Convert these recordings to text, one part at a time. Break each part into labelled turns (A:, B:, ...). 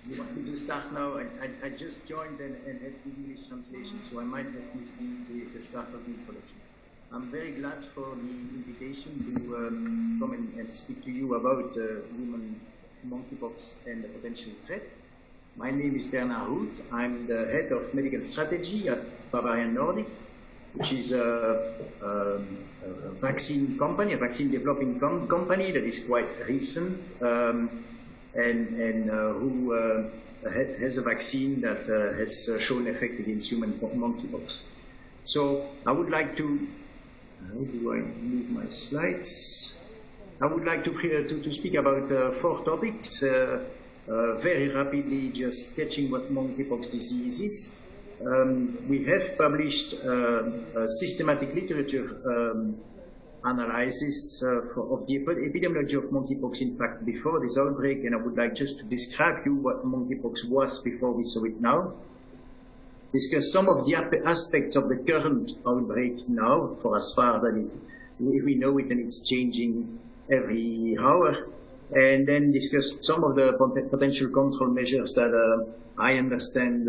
A: You want me to start now? I just joined and had the English translation, so I might have missed the start of the introduction. I'm very glad for the invitation to come and speak to you about human monkeypox and the potential threat. My name is Bernard Hoet. I'm the head of medical strategy at Bavarian Nordic, which is a vaccine company, a vaccine developing company that is quite recent. And who has a vaccine that has shown effect against human monkeypox. So I would like to, how do I move my slides? I would like to speak about 4 topics, very rapidly just sketching what monkeypox disease is. We have published a systematic literature analysis of the epidemiology of monkeypox, in fact, before this outbreak, and I would like just to describe you what monkeypox was before we saw it now. Discuss some of the aspects of the current outbreak now, for as far that we know it and it's changing every hour, and then discuss some of the potential control measures that I understand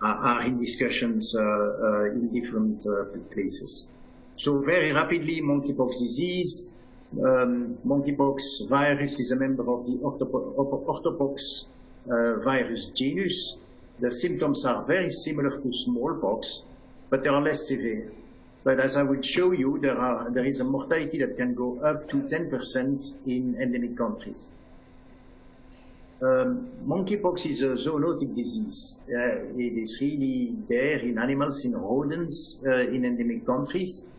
A: are in discussions in different places. So very rapidly, monkeypox disease. Monkeypox virus is a member of the orthopox virus genus. The symptoms are very similar to smallpox, but they are less severe. But as I will show you, there is a mortality that can go up to 10% in endemic countries. Monkeypox is a zoonotic disease. It is really there in animals, in rodents, in endemic countries.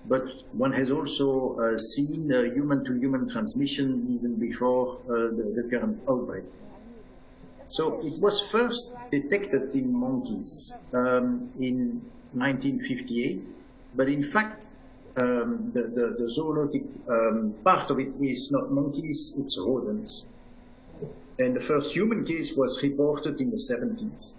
A: But one has also seen human-to-human transmission even before the current outbreak. So it was first detected in monkeys in 1958, but in fact the zoonotic part of it is not monkeys, it's rodents. And the first human case was reported in the 70s.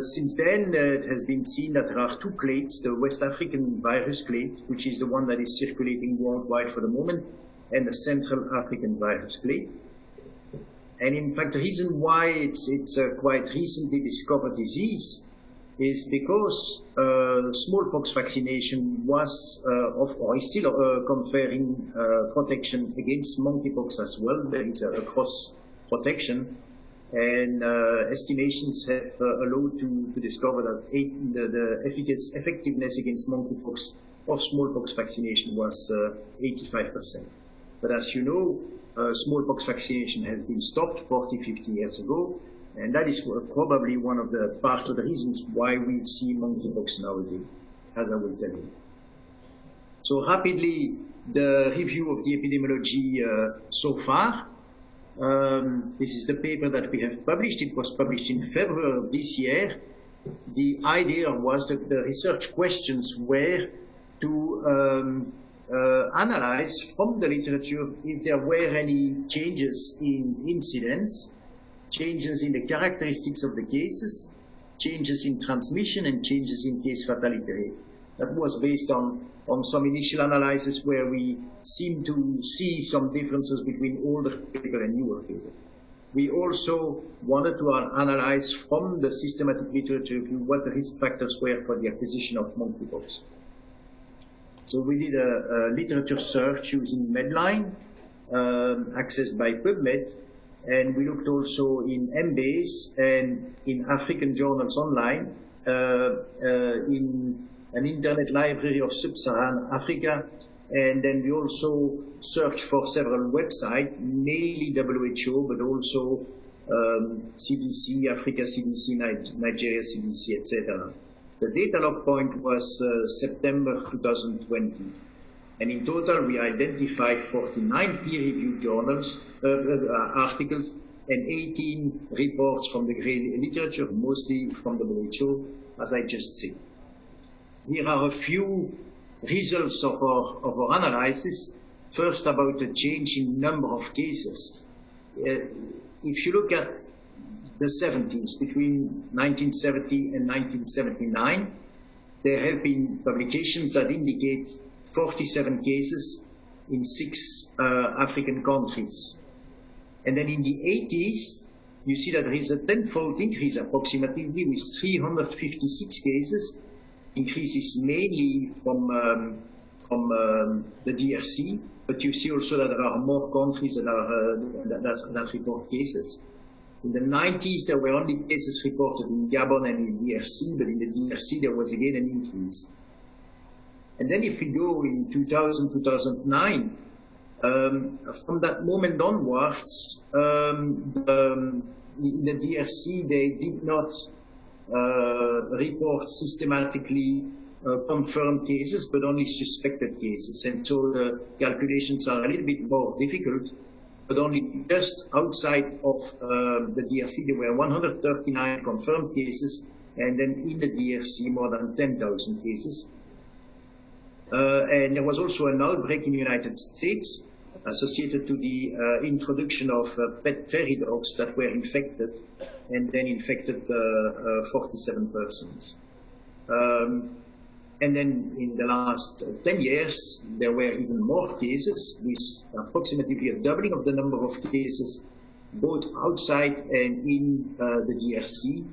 A: Since then, it has been seen that there are 2 clades, the West African virus clade, which is the one that is circulating worldwide for the moment, and the Central African virus clade. And in fact, the reason why it's a quite recently discovered disease is because smallpox vaccination was, or is still conferring protection against monkeypox as well. There is a cross protection. And estimations have allowed to discover that the effectiveness against monkeypox of smallpox vaccination was 85%. But as you know, smallpox vaccination has been stopped 40, 50 years ago, and that is probably one of the part of the reasons why we see monkeypox nowadays, as I will tell you. So rapidly, the review of the epidemiology so far. This is the paper that we have published. It was published in February of this year. The idea was that the research questions were to analyze from the literature if there were any changes in incidence, changes in the characteristics of the cases, changes in transmission, and changes in case fatality rate. That was based on some initial analysis where we seem to see some differences between older people and newer people. We also wanted to analyze from the systematic literature what the risk factors were for the acquisition of monkeypox. So we did a literature search using Medline, accessed by PubMed, and we looked also in Embase and in African journals online, in an internet library of sub-Saharan Africa, and then we also searched for several websites, mainly WHO, but also CDC, Africa CDC, Nigeria CDC, etc. The data log point was September 2020. And in total, we identified 49 peer-reviewed journals, articles, and 18 reports from the grey literature, mostly from WHO, as I just said. Here are a few results of our analysis. First, about the change in number of cases. If you look at the 70s, between 1970 and 1979, there have been publications that indicate 47 cases in 6 African countries. And then in the 80s, you see that there is a tenfold increase approximately with 356 cases. Increases mainly from the DRC, but you see also that there are more countries that are that report cases. In the 90s, there were only cases reported in Gabon and in DRC, but in the DRC there was again an increase. And then if we go in 2000, 2009, from that moment onwards, in the DRC they did not report systematically confirmed cases, but only suspected cases. And so the calculations are a little bit more difficult, but only just outside of the DRC, there were 139 confirmed cases, and then in the DRC, more than 10,000 cases. And there was also an outbreak in the United States associated to the introduction of pet prairie dogs that were infected, and then infected 47 persons. And then in the last 10 years, there were even more cases, with approximately a doubling of the number of cases, both outside and in the DRC.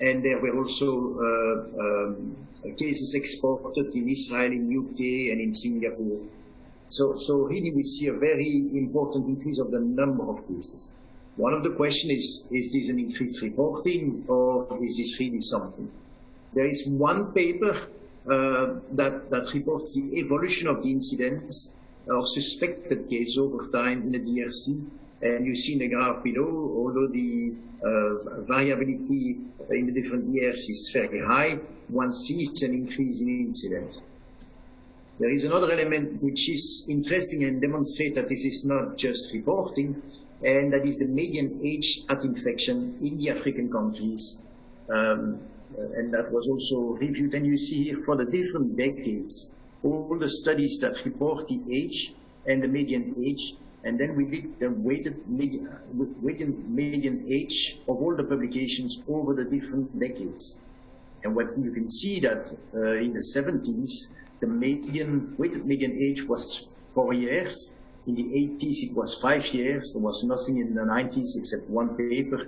A: And there were also cases exported in Israel, in UK, and in Singapore. So really we see a very important increase of the number of cases. One of the questions is this an increased reporting, or is this really something? There is one paper that reports the evolution of the incidence of suspected cases over time in the DRC. And you see in the graph below, although the variability in the different years is very high, one sees an increase in incidence. There is another element which is interesting and demonstrates that this is not just reporting, and that is the median age at infection in the African countries. And that was also reviewed. And you see here for the different decades, all the studies that report the age and the median age, and then we did the weighted median age of all the publications over the different decades. And what you can see that in the 70s, the weighted median age was 4 years. In the 80s, it was 5 years. There was nothing in the 90s except one paper.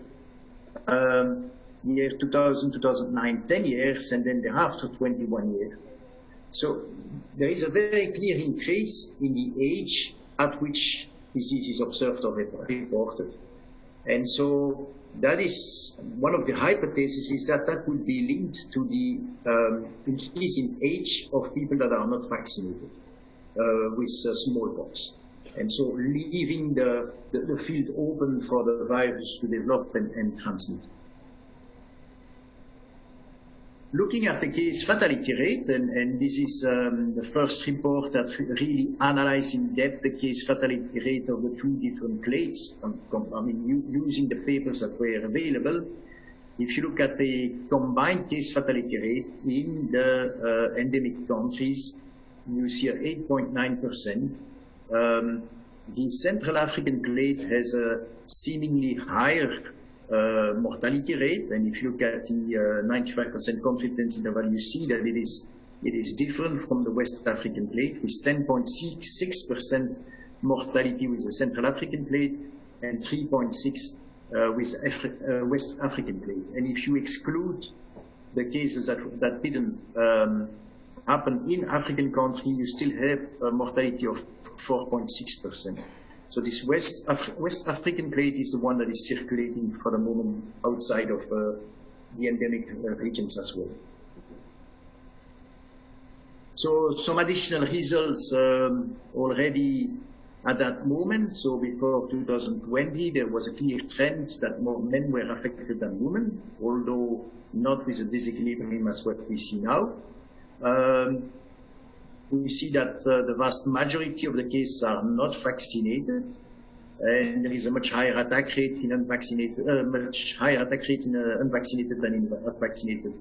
A: Year 2000, 2009, 10 years, and then thereafter 21 years. So there is a very clear increase in the age at which disease is observed or reported. And so that is one of the hypotheses, is that that would be linked to the increase in age of people that are not vaccinated with smallpox. And so leaving the field open for the virus to develop and transmit. Looking at the case fatality rate, and this is the first report that really analyzed in depth the case fatality rate of the two different clades, using the papers that were available. If you look at the combined case fatality rate in the endemic countries, you see 8.9%. The Central African clade has a seemingly higher mortality rate, and if you look at the 95% confidence interval, you see that it is different from the West African clade, with 10.6% mortality with the Central African clade and 3.6% with West African clade. And if you exclude the cases that didn't happen in African country, you still have a mortality of 4.6%. So this West African clade is the one that is circulating for the moment outside of the endemic regions as well. So some additional results already at that moment. So before 2020, there was a clear trend that more men were affected than women, although not with a disequilibrium as what we see now. We see that the vast majority of the cases are not vaccinated, and there is a much higher attack rate in unvaccinated, unvaccinated than in a vaccinated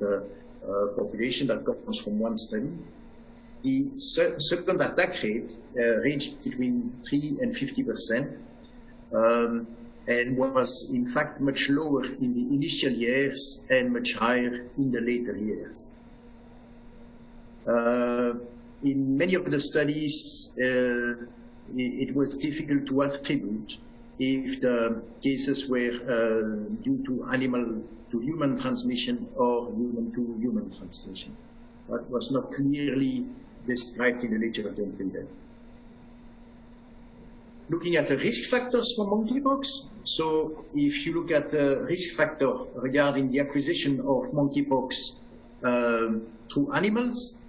A: population. That comes from one study. The second attack rate ranged between 3 and 50%, and was in fact much lower in the initial years and much higher in the later years. In many of the studies, it was difficult to attribute if the cases were due to animal to human transmission or human to human transmission. That was not clearly described in the literature until then. Looking at the risk factors for monkeypox, so if you look at the risk factor regarding the acquisition of monkeypox through animals,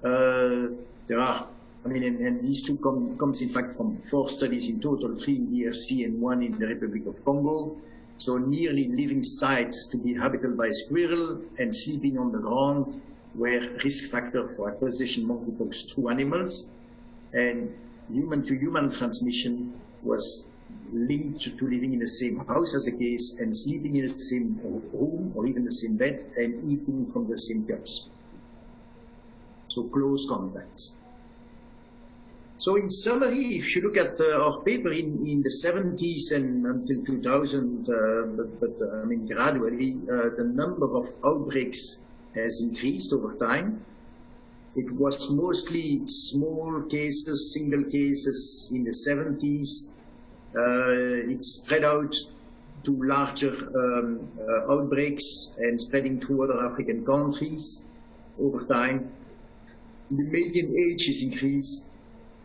A: there are, and these two comes in fact from 4 studies in total, 3 in DRC and 1 in the Republic of Congo. So nearly living sites to be habitable by squirrel and sleeping on the ground were risk factor for acquisition monkeypox through animals. And human-to-human transmission was linked to living in the same house as a case and sleeping in the same room or even the same bed and eating from the same cups. So close contacts. So in summary, if you look at our paper in the 70s and until 2000, gradually the number of outbreaks has increased over time. It was mostly small cases, single cases in the 70s. It spread out to larger outbreaks and spreading to other African countries over time. The median age is increased.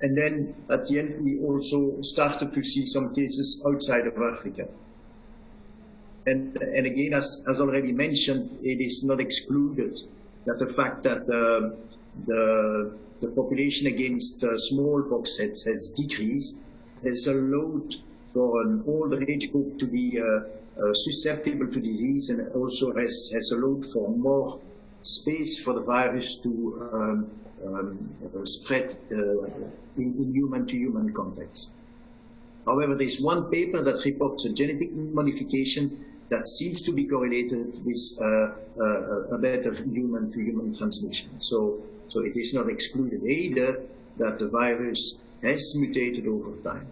A: And then at the end, we also started to see some cases outside of Africa. And again, as already mentioned, it is not excluded that the fact that the population against smallpox has decreased has allowed for an older age group to be susceptible to disease, and also has allowed for more space for the virus to spread in human-to-human contacts. However, there is one paper that reports a genetic modification that seems to be correlated with a better human-to-human transmission. So it is not excluded either that the virus has mutated over time.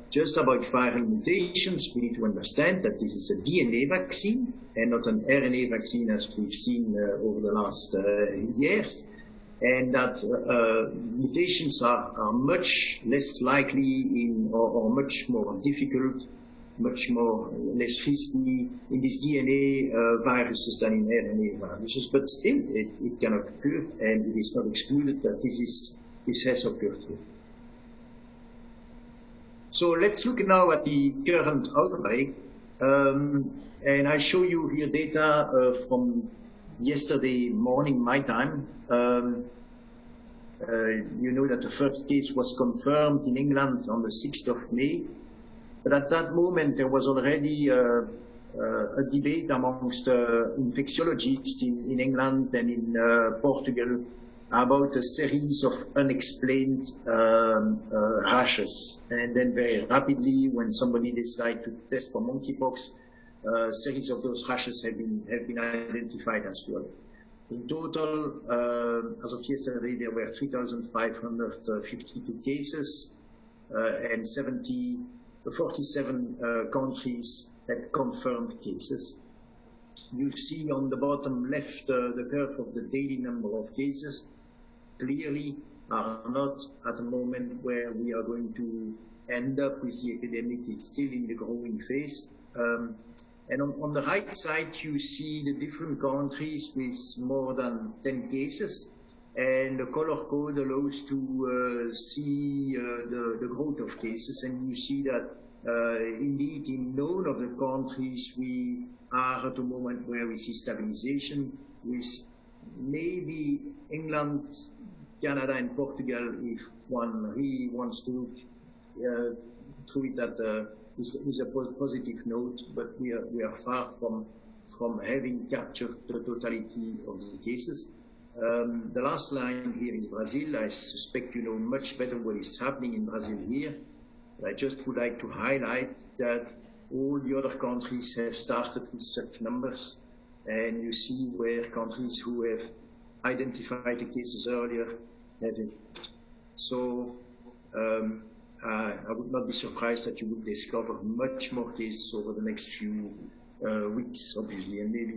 A: Just about viral mutations, we need to understand that this is a DNA vaccine and not an RNA vaccine as we've seen over the last years. And that mutations are much less likely or much more difficult, much more less risky in these DNA viruses than in RNA viruses. But still, it can occur, and it is not excluded that this has occurred here. So let's look now at the current outbreak. And I show you here data from yesterday morning, my time. You know that the first case was confirmed in England on the 6th of May. But at that moment, there was already a debate amongst infectiologists in England and in Portugal about a series of unexplained rashes. And then very rapidly, when somebody decided to test for monkeypox, a series of those rashes have been identified as well. In total, as of yesterday, there were 3,552 cases and 47 countries had confirmed cases. You see on the bottom left the curve of the daily number of cases. Clearly are not at a moment where we are going to end up with the epidemic. It's still in the growing phase. And on the right side, you see the different countries with more than 10 cases. And the color code allows to see the growth of cases. And you see that indeed in none of the countries we are at the moment where we see stabilization, with maybe England, Canada and Portugal, if one really wants to look through it at with a positive note, but we are far from having captured the totality of the cases. The last line here is Brazil. I suspect you know much better what is happening in Brazil here. I just would like to highlight that all the other countries have started with such numbers, and you see where countries who have identified the cases earlier have it. So I would not be surprised that you would discover much more cases over the next few weeks, obviously, and maybe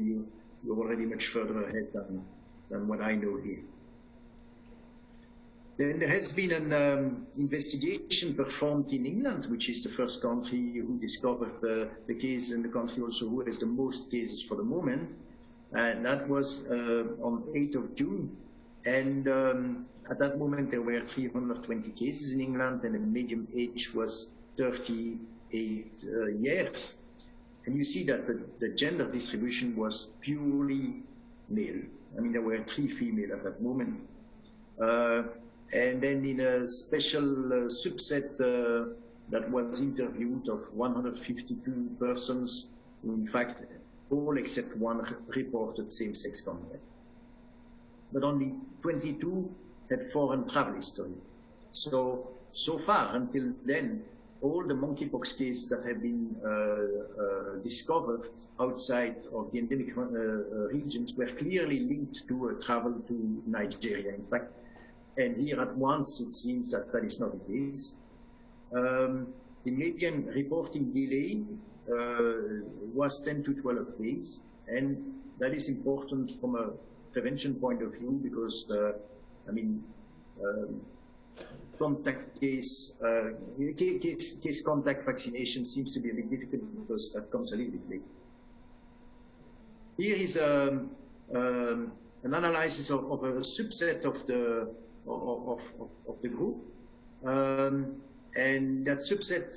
A: you're already much further ahead than what I know here. Then there has been an investigation performed in England, which is the first country who discovered the case, and the country also who has the most cases for the moment. And that was on 8th of June. And at that moment, there were 320 cases in England, and the median age was 38 years. And you see that the gender distribution was purely male. I mean, there were 3 female at that moment. And then in a special subset that was interviewed of 152 persons, in fact, all except one reported same-sex contact. But only 22 had foreign travel history. So far, until then, all the monkeypox cases that have been discovered outside of the endemic regions were clearly linked to travel to Nigeria, in fact. And here at once, it seems that that is not the case. The median reporting delay was 10 to 12 days. And that is important from a prevention point of view because, I mean, contact case contact vaccination seems to be a bit difficult because that comes a little bit late. Here is an analysis of a subset of the group, and that subset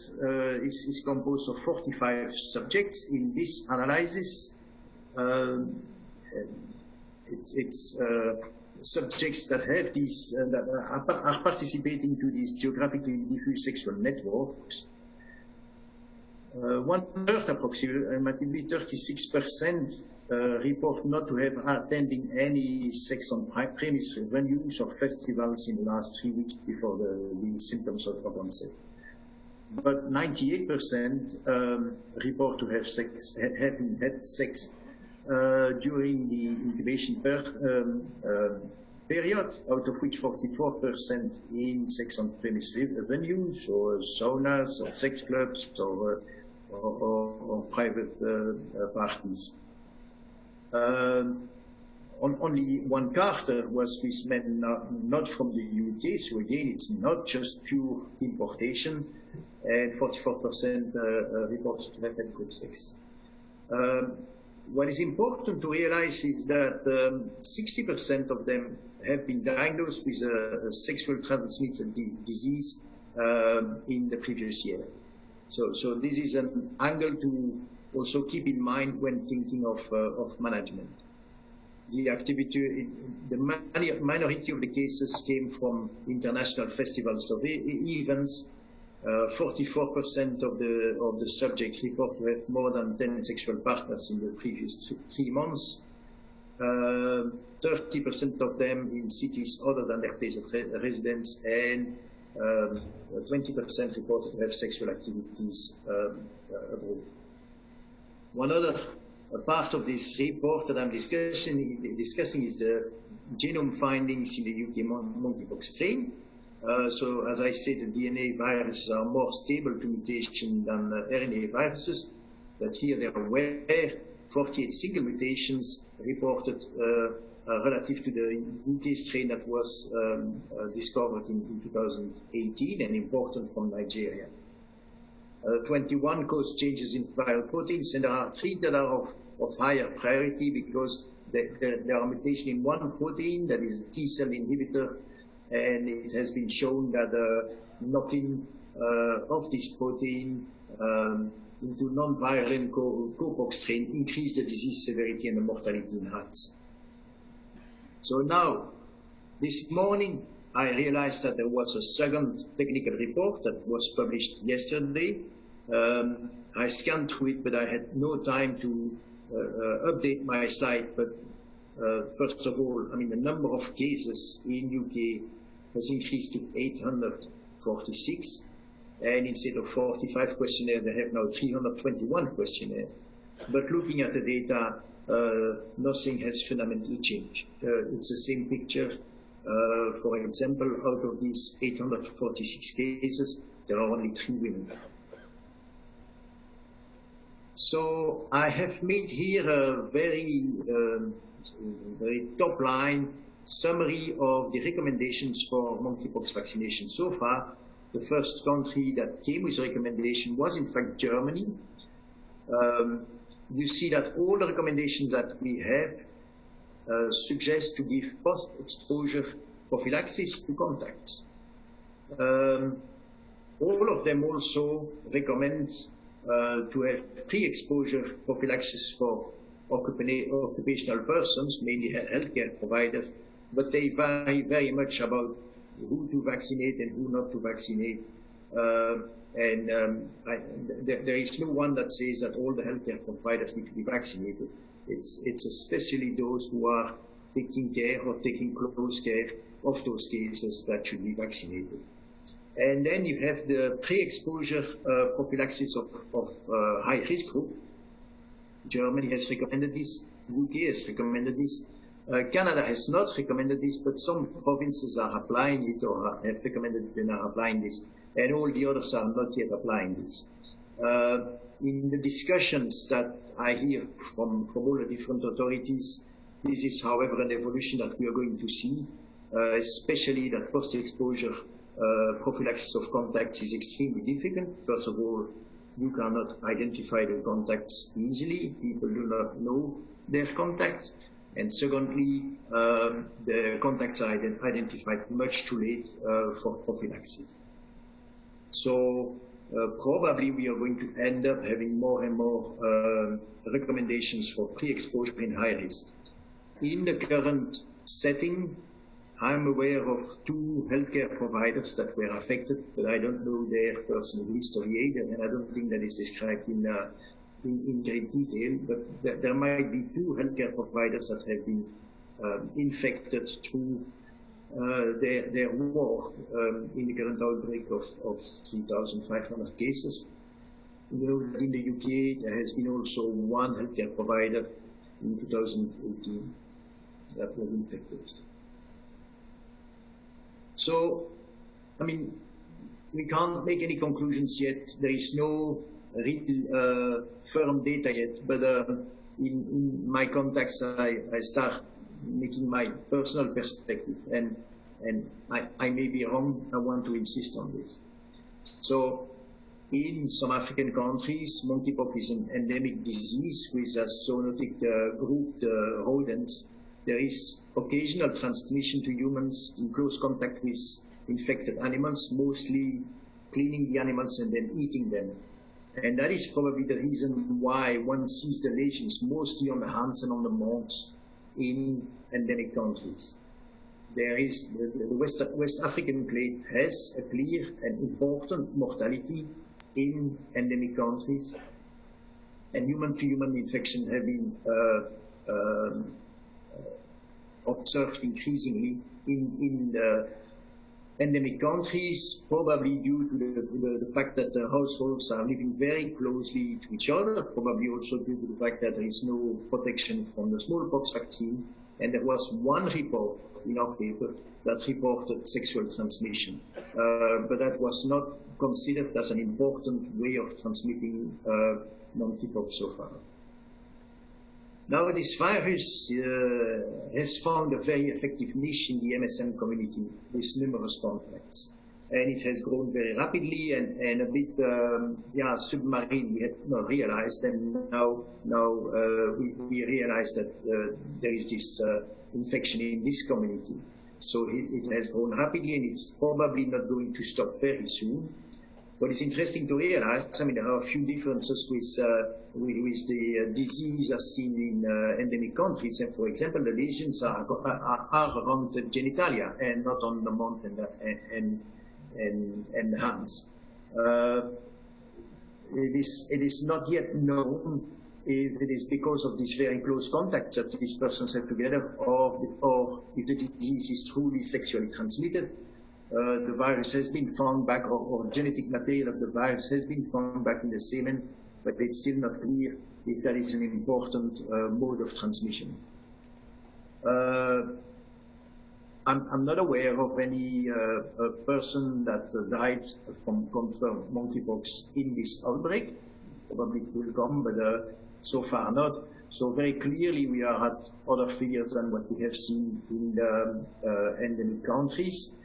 A: is composed of 45 subjects. In this analysis, it's subjects that have these that are participating to these geographically diffuse sexual networks. 1/3, approximately 36%, report not to have attending any sex on premise venues or festivals in the last 3 weeks before the symptoms of onset. But 98% report to have having had sex during the incubation period, out of which 44% in sex on premise venues or saunas or sex clubs or private parties. Only 1/4 was with men not from the UK, so again, it's not just pure importation, and 44% reported to have had group sex. What is important to realize is that 60% of them have been diagnosed with a sexual transmitted disease in the previous year. So this is an angle to also keep in mind when thinking of management. The activity, the minority of the cases came from international festivals or events. 44% of the subjects report to have more than 10 sexual partners in the previous 3 months. 30% of them in cities other than their place of residence, and 20% reported to have sexual activities abroad. One other part of this report that I'm discussing is the genome findings in the UK monkeypox strain. So as I said, the DNA viruses are more stable to mutation than RNA viruses, but here there were 48 single mutations reported relative to the UK strain that was discovered in 2018 and imported from Nigeria. 21 caused changes in viral proteins, and there are 3 that are of higher priority because there are mutations in one protein that is a T-cell inhibitor, and it has been shown that knocking of this protein into non-virulent cowpox strain increased the disease severity and the mortality in rats. So now, this morning, I realized that there was a second technical report that was published yesterday. I scanned through it, but I had no time to update my slide. But first of all, I mean, the number of cases in UK has increased to 846. And instead of 45 questionnaires, they have now 321 questionnaires. But looking at the data, nothing has fundamentally changed. It's the same picture. For example, out of these 846 cases, there are only 3 women. So I have made here a very top line summary of the recommendations for monkeypox vaccination so far. The first country that came with a recommendation was in fact Germany. You see that all the recommendations that we have suggest to give post-exposure prophylaxis to contacts. All of them also recommend to have pre-exposure prophylaxis for occupational persons, mainly healthcare providers, but they vary very much about who to vaccinate and who not to vaccinate. There is no one that says that all the healthcare providers need to be vaccinated. It's especially those who are taking care or taking close care of those cases that should be vaccinated. And then you have the pre-exposure prophylaxis of high-risk group. Germany has recommended this, UK has recommended this, Canada has not recommended this, but some provinces are applying it or have recommended it and are applying this, and all the others are not yet applying this. In the discussions that I hear from all the different authorities, this is, however, an evolution that we are going to see, especially that post-exposure prophylaxis of contacts is extremely difficult. First of all, you cannot identify the contacts easily. People do not know their contacts. And secondly, the contacts are identified much too late for prophylaxis. So probably we are going to end up having more and more recommendations for pre-exposure in high risk. In the current setting, I'm aware of 2 healthcare providers that were affected, but I don't know their personal history either, and I don't think that is described in great detail. But there might be 2 healthcare providers that have been infected through their war in the current outbreak of 3,500 cases. You know, in the UK, there has been also 1 healthcare provider in 2018 that was infected. So, I mean, we can't make any conclusions yet. There is no real firm data yet, but in my contacts, I start making my personal perspective, and I may be wrong. I want to insist on this. So, in some African countries, monkeypox is an endemic disease with a zoonotic group, the rodents. There is occasional transmission to humans in close contact with infected animals, mostly cleaning the animals and then eating them. And that is probably the reason why one sees the lesions mostly on the hands and on the mouths in endemic countries. There is the West African clade has a clear and important mortality in endemic countries, and human-to-human infection have been observed increasingly in the endemic countries, probably due to the fact that the households are living very closely to each other, probably also due to the fact that there is no protection from the smallpox vaccine. And there was 1 report in our paper that reported sexual transmission, but that was not considered as an important way of transmitting monkeypox so far. Now, this virus has found a very effective niche in the MSM community with numerous contacts. And it has grown very rapidly and a bit submarine, we had not realized. And now we realize that there is this infection in this community. So it has grown rapidly, and it's probably not going to stop very soon. What is interesting to realize, I mean, there are a few differences with the disease as seen in endemic countries. And for example, the lesions are around the genitalia and not on the mouth and the hands. It is not yet known if it is because of these very close contacts that these persons have together, or if the disease is truly sexually transmitted. The virus has been found back, or genetic material of the virus has been found back in the semen, but it's still not clear if that is an important mode of transmission. I'm not aware of any person that died from confirmed monkeypox in this outbreak. Probably it will come, but so far not. So very clearly we are at other figures than what we have seen in the endemic countries.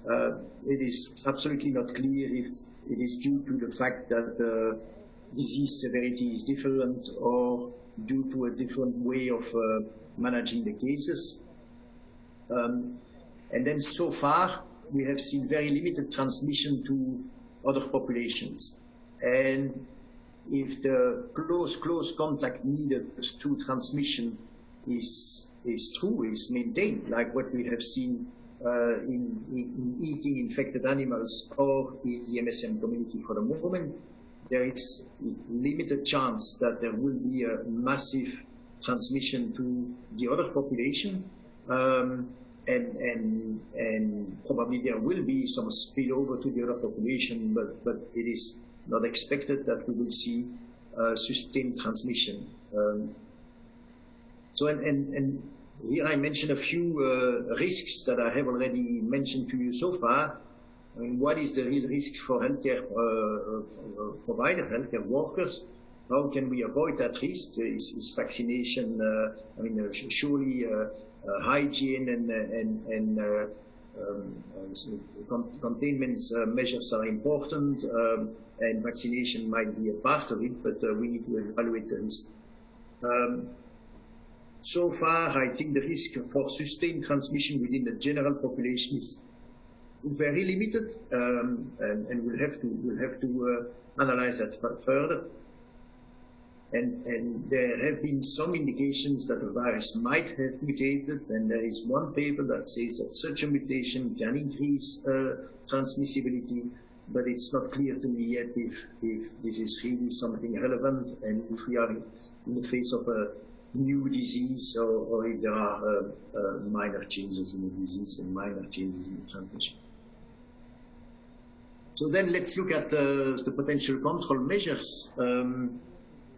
A: It is absolutely not clear if it is due to the fact that the disease severity is different or due to a different way of managing the cases. And then so far, we have seen very limited transmission to other populations. And if the close contact needed to transmission is true, is maintained, like what we have seen in eating infected animals or in the MSM community for the moment, there is limited chance that there will be a massive transmission to the other population. And probably there will be some spillover to the other population, but it is not expected that we will see sustained transmission. And here I mentioned a few risks that I have already mentioned to you so far. I mean, what is the real risk for healthcare providers, healthcare workers? How can we avoid that risk? Is vaccination, surely hygiene and containment measures are important, and vaccination might be a part of it, but we need to evaluate the risk. So far, I think the risk for sustained transmission within the general population is very limited, and we'll have to analyze that further. And there have been some indications that the virus might have mutated, and there is one paper that says that such a mutation can increase transmissibility, but it's not clear to me yet if this is really something relevant and if we are in the face of a new disease or if there are minor changes in the disease and minor changes in the transmission. So then let's look at the potential control measures.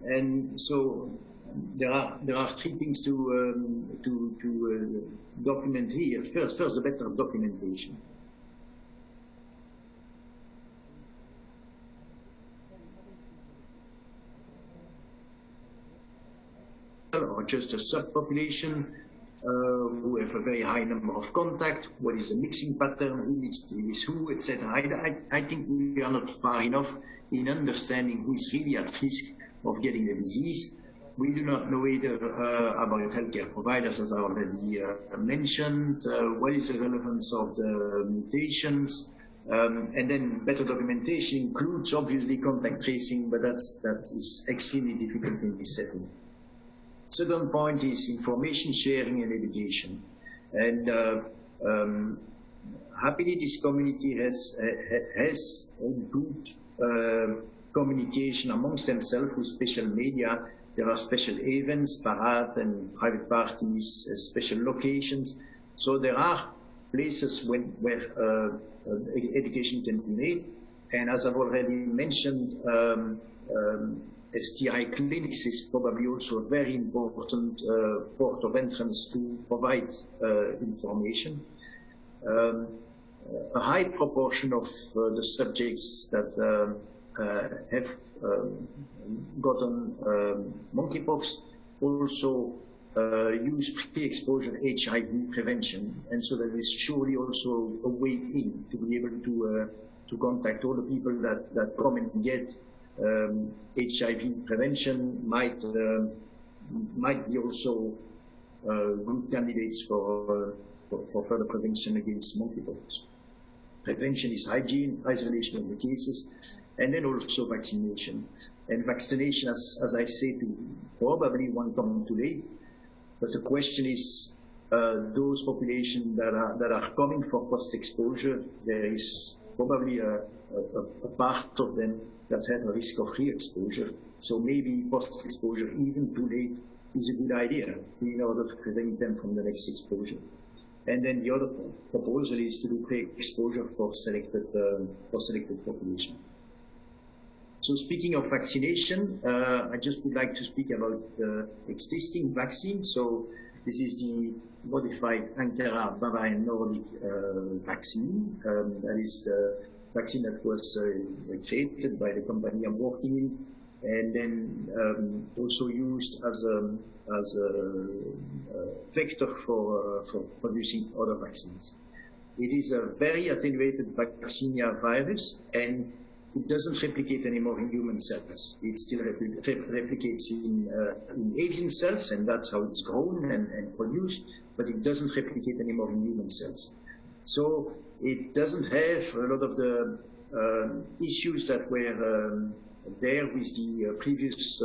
A: And so there are three things to document here. First, the better documentation. Or just a subpopulation who have a very high number of contact. What is the mixing pattern? Who needs to be with who, etc. I think we are not far enough in understanding who is really at risk of getting the disease. We do not know either about healthcare providers, as I already mentioned. What is the relevance of the mutations? And then better documentation includes obviously contact tracing, but that is extremely difficult in this setting. Second point is information sharing and education. And happily this community has improved communication amongst themselves with special media. There are special events, parade and private parties, special locations. So there are places where education can be made. And as I've already mentioned, STI clinics is probably also a very important port of entrance to provide information. A high proportion of the subjects that have gotten monkeypox also use pre-exposure HIV prevention, and so that is surely also a way in to be able to contact all the people that come and get HIV prevention might be also good candidates for further prevention against monkeypox. Prevention is hygiene, isolation of the cases, and then also vaccination. And vaccination, as I say, probably won't come too late. But the question is, those populations that are coming for post-exposure, there is probably a part of them that have a risk of re-exposure. So maybe post-exposure, even too late, is a good idea in order to prevent them from the next exposure. And then the other proposal is to do pre-exposure for selected population. So speaking of vaccination, I just would like to speak about the existing vaccine. So this is the modified Ankara Bavarian Nordic vaccine. That is the vaccine that was created by the company I'm working in. and then also used as a vector for producing other vaccines. It is a very attenuated vaccinia virus, and it doesn't replicate anymore in human cells. It still replicates in avian cells, and that's how it's grown and produced, but it doesn't replicate anymore in human cells. So it doesn't have a lot of the issues that were there with the previous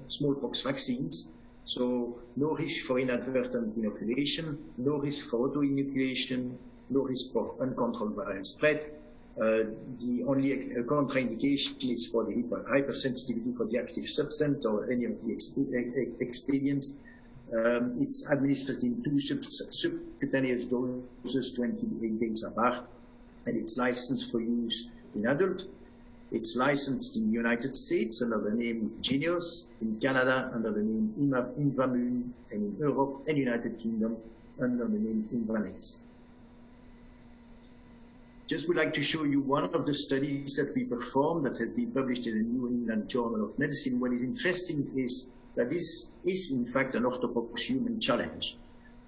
A: smallpox vaccines. So no risk for inadvertent inoculation, no risk for auto-inoculation, no risk for uncontrolled viral spread. The only contraindication is for the hypersensitivity for the active substance or any of the expedients. It's administered in 2 subcutaneous doses, 28 days apart, and it's licensed for use in adult. It's licensed in the United States under the name Genios, in Canada under the name Invamune, and in Europe and United Kingdom under the name Invanex. Just would like to show you one of the studies that we performed that has been published in the New England Journal of Medicine. What is interesting is that this is in fact an orthopox human challenge,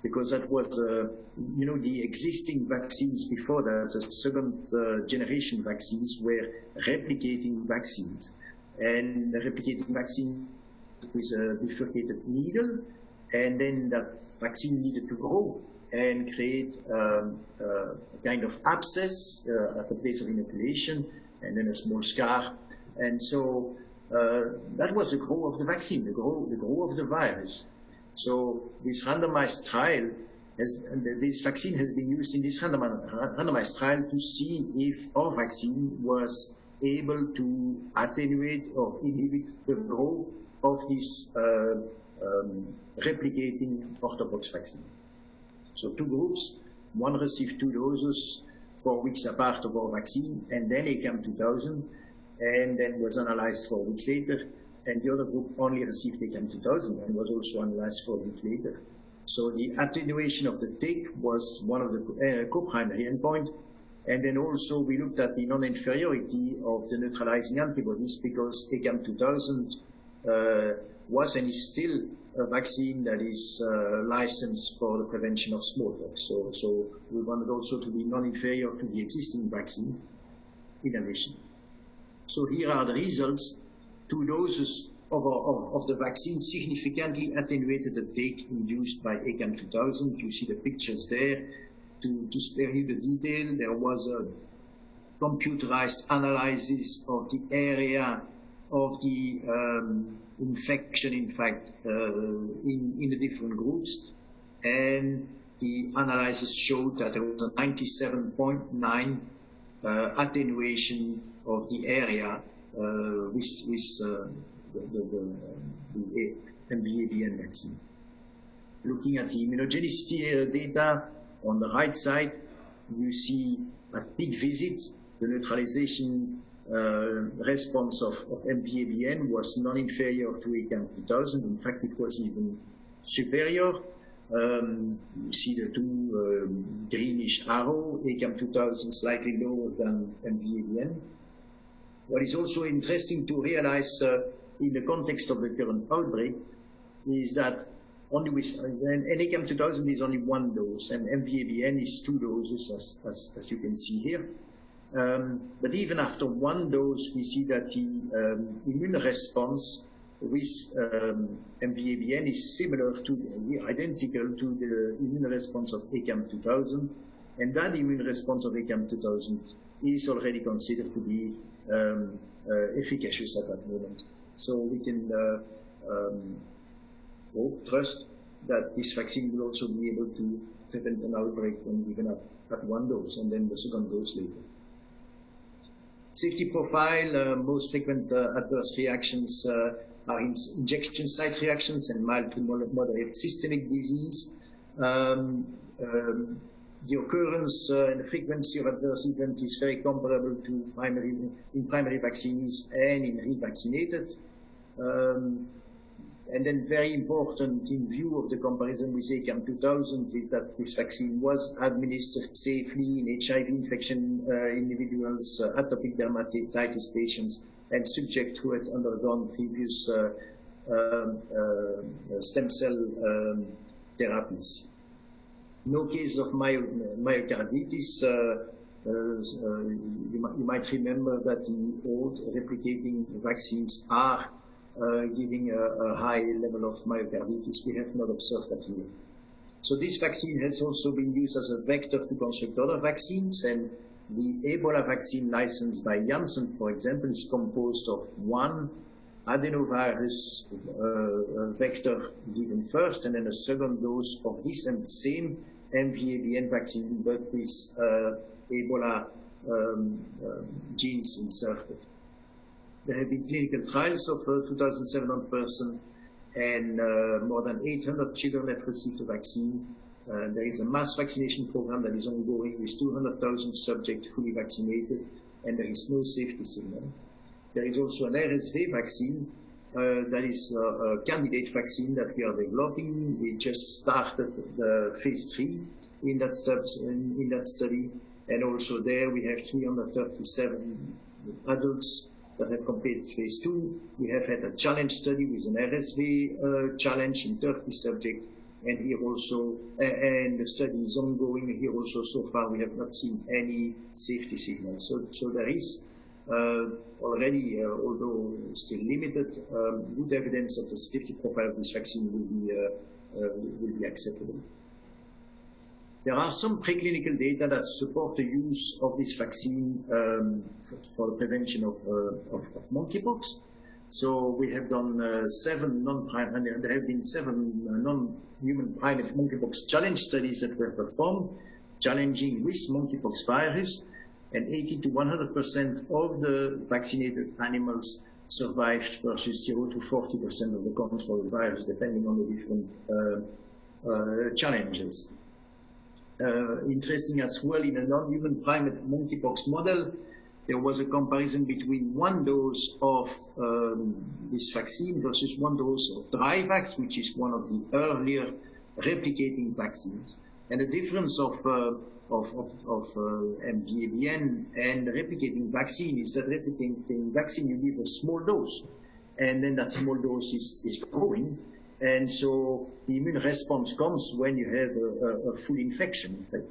A: because that was, the existing vaccines before that, the second generation vaccines were replicating vaccines. And the replicating vaccine with a bifurcated needle, and then that vaccine needed to grow and create a kind of abscess at the place of inoculation, and then a small scar. And so that was the growth of the vaccine, the growth of the virus. So this randomized trial, this vaccine has been used in this randomized trial to see if our vaccine was able to attenuate or inhibit the growth of this replicating orthopox vaccine. So 2 groups, one received 2 doses 4 weeks apart of our vaccine, and then ACAM2000, and then was analyzed 4 weeks later. And the other group only received ACAM2000 and was also analyzed 4 weeks later. So the attenuation of the tick was one of the co-primary endpoints. And then also we looked at the non-inferiority of the neutralizing antibodies, because ACAM2000 was and is still a vaccine that is licensed for the prevention of smallpox. So we wanted also to be non-inferior to the existing vaccine in addition. So here are the results. 2 doses of the vaccine significantly attenuated the tick induced by ACAM2000. You see the pictures there. To spare you the detail, there was a computerized analysis of the area of the infection, in fact, in the different groups. And the analysis showed that there was a 97.9 attenuation of the area with the MVABN vaccine. Looking at the immunogenicity data, on the right side, you see at peak visit, the neutralization response of MVABN was non-inferior to ACAM2000. In fact, it was even superior. You see the 2 greenish arrows, ACAM2000 slightly lower than MVABN. What is also interesting to realize in the context of the current outbreak is that only with, and ACAM2000 is only 1 dose, and MVABN is 2 doses, as you can see here. But even after 1 dose, we see that the immune response with MVABN is similar to, identical to the immune response of ACAM2000, and that immune response of ACAM2000 is already considered to be efficacious at that moment. So we can trust that this vaccine will also be able to prevent an outbreak when given at 1 dose, and then the 2nd dose later. Safety profile, most frequent adverse reactions are injection site reactions and mild to moderate systemic disease. The occurrence and the frequency of adverse events is very comparable to primary vaccinees and in revaccinated. And then very important in view of the comparison with ACAM2000 is that this vaccine was administered safely in HIV infection individuals, atopic dermatitis patients, and subjects who had undergone previous stem cell therapies. No case of myocarditis. You might remember that the old replicating vaccines are giving a high level of myocarditis. We have not observed that here. So this vaccine has also been used as a vector to construct other vaccines, and the Ebola vaccine licensed by Janssen, for example, is composed of one adenovirus vector given first, and then a second dose of this and the same MVABN vaccine, but with Ebola genes inserted. There have been clinical trials of 2,700 persons, and more than 800 children have received the vaccine. There is a mass vaccination program that is ongoing with 200,000 subjects fully vaccinated, and there is no safety signal. There is also an RSV vaccine that is a candidate vaccine that we are developing. We just started the phase 3 in that study, and also there we have 337 adults that have completed phase 2. We have had a challenge study with an RSV challenge in 30 subjects, and here also, and the study is ongoing. Here also, so far, we have not seen any safety signals. So there is already, although still limited, good evidence that the safety profile of this vaccine will be acceptable. There are some preclinical data that support the use of this vaccine for the prevention of monkeypox. So we have done there have been 7 non-human primate monkeypox challenge studies that were performed, challenging with monkeypox virus, and 80 to 100% of the vaccinated animals survived versus 0 to 40% of the control virus, depending on the different challenges. Interesting as well, in a non-human primate monkeypox model, there was a comparison between 1 dose of this vaccine versus 1 dose of Dryvax, which is one of the earlier replicating vaccines. And the difference of MVABN and the replicating vaccine is that replicating vaccine, you give a small dose, and then that small dose is growing. And so the immune response comes when you have a full infection, in fact.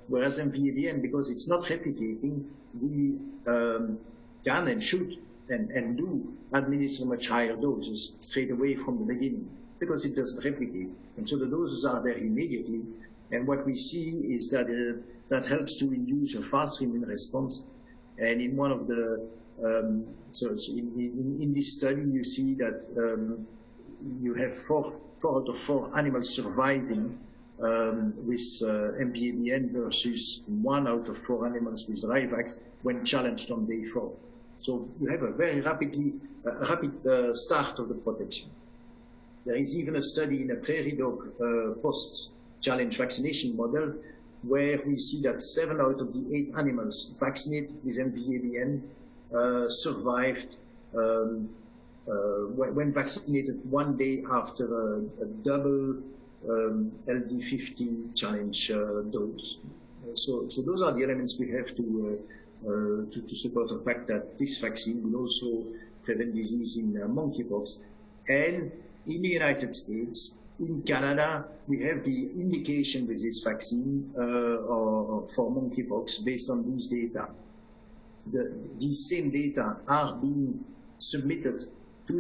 A: Whereas MVABN, because it's not replicating, we can and should and do administer much higher doses straight away from the beginning, because it doesn't replicate. And so the doses are there immediately. And what we see is that that helps to induce a faster immune response. And in one of the, in this study, you see that you have 4 out of 4 animals surviving with MVABN versus 1 out of 4 animals with Dryvax when challenged on day 4. So you have a very rapid start of the protection. There is even a study in a prairie dog post-challenge vaccination model where we see that 7 out of the 8 animals vaccinated with MVABN survived when vaccinated 1 day after a double LD50 challenge dose. So those are the elements we have to support the fact that this vaccine will also prevent disease in monkeypox. And in the United States, in Canada, we have the indication with this vaccine for monkeypox based on these data. These same data are being submitted to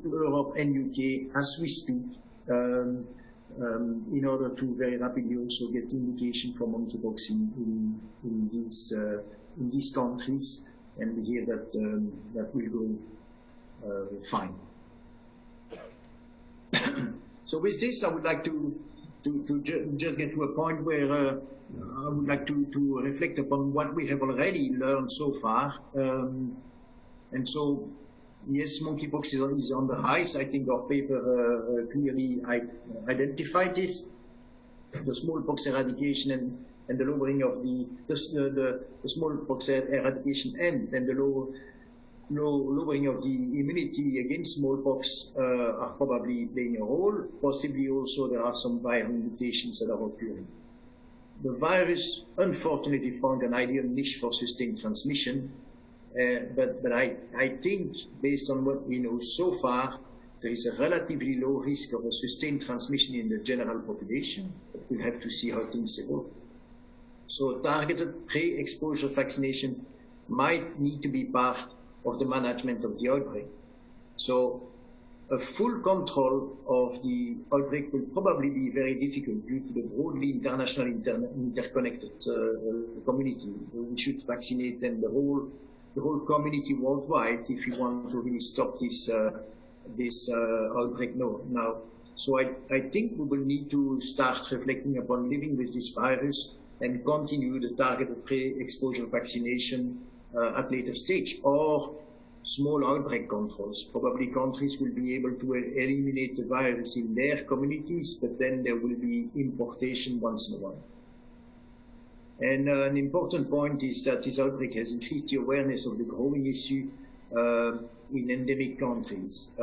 A: Europe and UK as we speak, in order to very rapidly also get indication for monkeypox in these countries, and we hear that that will go fine. So with this, I would like to just get to a point where I would like to reflect upon what we have already learned so far. And so, yes, monkeypox is on the rise. I think our paper clearly identified this. The smallpox eradication and the lowering of the smallpox eradication and the lowering of the immunity against smallpox are probably playing a role. Possibly also there are some viral mutations that are occurring. The virus unfortunately found an ideal niche for sustained transmission, But I think, based on what we know so far, there is a relatively low risk of a sustained transmission in the general population. But we'll have to see how things evolve. So targeted pre-exposure vaccination might need to be part of the management of the outbreak. So a full control of the outbreak will probably be very difficult due to the broadly international interconnected community. We should vaccinate then the whole community worldwide if we want to really stop this outbreak now. So I think we will need to start reflecting upon living with this virus and continue the targeted pre-exposure vaccination at later stage, or small outbreak controls. Probably countries will be able to eliminate the virus in their communities, but then there will be importation once in a while. And an important point is that this outbreak has increased the awareness of the growing issue in endemic countries.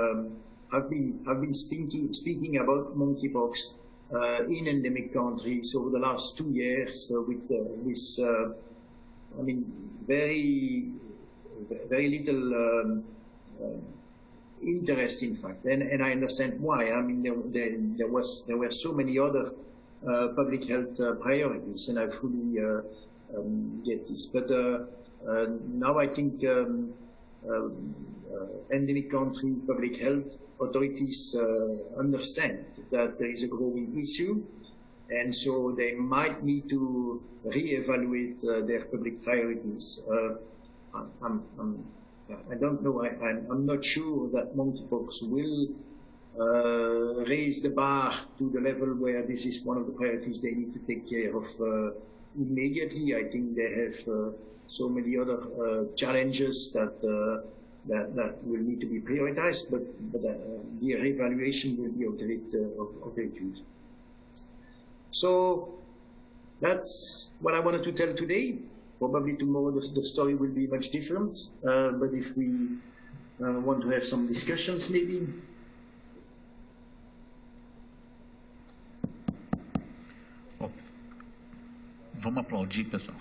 A: I've been speaking about monkeypox in endemic countries over the last 2 years with I mean, very little interest, in fact, and I understand why. I mean, there were so many other public health priorities, and I fully get this. But now I think endemic country public health authorities understand that there is a growing issue, and so they might need to re-evaluate their public priorities. I don't know. I'm not sure that monkeypox will raise the bar to the level where this is one of the priorities they need to take care of immediately. I think they have so many other challenges that will need to be prioritized, but the evaluation will be of great use. So that's what I wanted to tell today. Probably tomorrow the story will be much different, but if we want to have some discussions maybe.
B: Vamos aplaudir, pessoal.